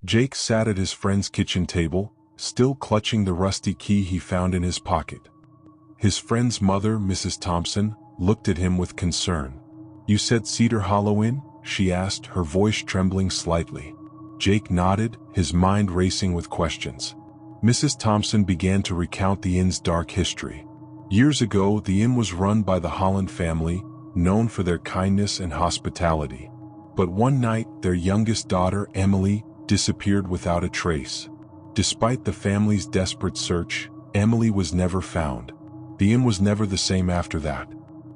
Jake sat at his friend's kitchen table, still clutching the rusty key he found in his pocket. His friend's mother, Mrs. Thompson, looked at him with concern. "You said Cedar Hollow Inn?" she asked, her voice trembling slightly. Jake nodded, his mind racing with questions. Mrs. Thompson began to recount the inn's dark history. Years ago, the inn was run by the Holland family, known for their kindness and hospitality. But one night, their youngest daughter, Emily, disappeared without a trace. Despite the family's desperate search, Emily was never found. The inn was never the same after that.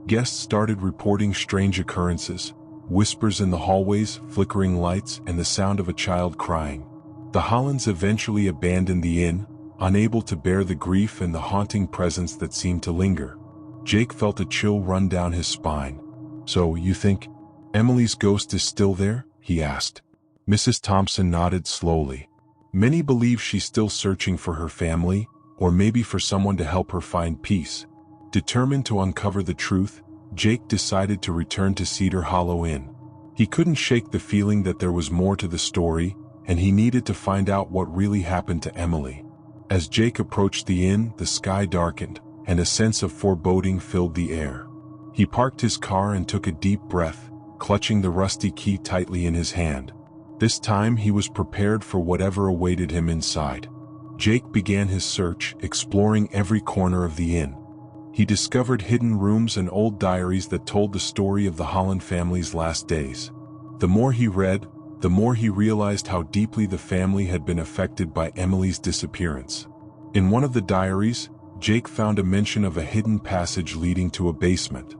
Guests started reporting strange occurrences, whispers in the hallways, flickering lights, and the sound of a child crying. The Hollands eventually abandoned the inn, unable to bear the grief and the haunting presence that seemed to linger. Jake felt a chill run down his spine. "So, you think Emily's ghost is still there?" he asked. Mrs. Thompson nodded slowly. "Many believe she's still searching for her family, or maybe for someone to help her find peace." Determined to uncover the truth, Jake decided to return to Cedar Hollow Inn. He couldn't shake the feeling that there was more to the story, and he needed to find out what really happened to Emily. As Jake approached the inn, the sky darkened, and a sense of foreboding filled the air. He parked his car and took a deep breath, clutching the rusty key tightly in his hand. This time he was prepared for whatever awaited him inside. Jake began his search, exploring every corner of the inn. He discovered hidden rooms and old diaries that told the story of the Holland family's last days. The more he read, the more he realized how deeply the family had been affected by Emily's disappearance. In one of the diaries, Jake found a mention of a hidden passage leading to a basement.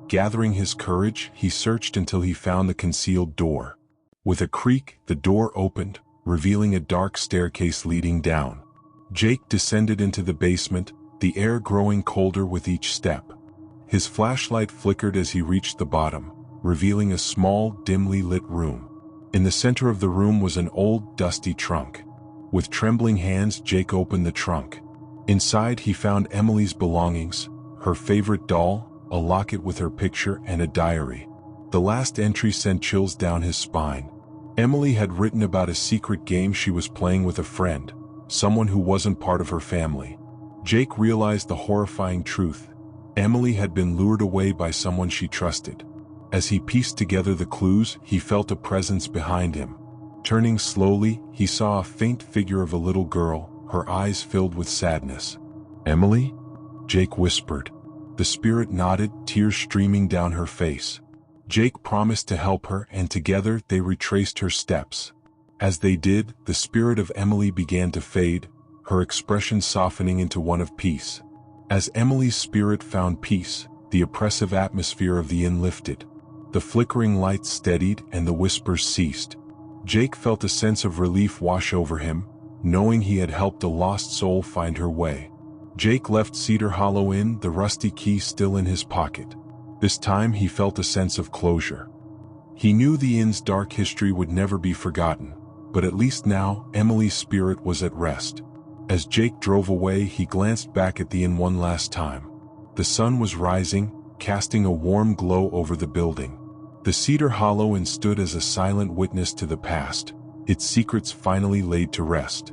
Gathering his courage, he searched until he found the concealed door. With a creak, the door opened, revealing a dark staircase leading down. Jake descended into the basement, the air growing colder with each step. His flashlight flickered as he reached the bottom, revealing a small, dimly lit room. In the center of the room was an old, dusty trunk. With trembling hands, Jake opened the trunk. Inside, he found Emily's belongings, her favorite doll, a locket with her picture, and a diary. The last entry sent chills down his spine. Emily had written about a secret game she was playing with a friend, someone who wasn't part of her family. Jake realized the horrifying truth. Emily had been lured away by someone she trusted. As he pieced together the clues, he felt a presence behind him. Turning slowly, he saw a faint figure of a little girl, her eyes filled with sadness. "Emily?" Jake whispered. The spirit nodded, tears streaming down her face. Jake promised to help her, and together they retraced her steps. As they did, the spirit of Emily began to fade, her expression softening into one of peace. As Emily's spirit found peace, the oppressive atmosphere of the inn lifted. The flickering lights steadied and the whispers ceased. Jake felt a sense of relief wash over him, knowing he had helped a lost soul find her way. Jake left Cedar Hollow Inn, the rusty key still in his pocket. This time he felt a sense of closure. He knew the inn's dark history would never be forgotten, but at least now Emily's spirit was at rest. As Jake drove away, he glanced back at the inn one last time. The sun was rising, casting a warm glow over the building. The Cedar Hollow Inn stood as a silent witness to the past, its secrets finally laid to rest.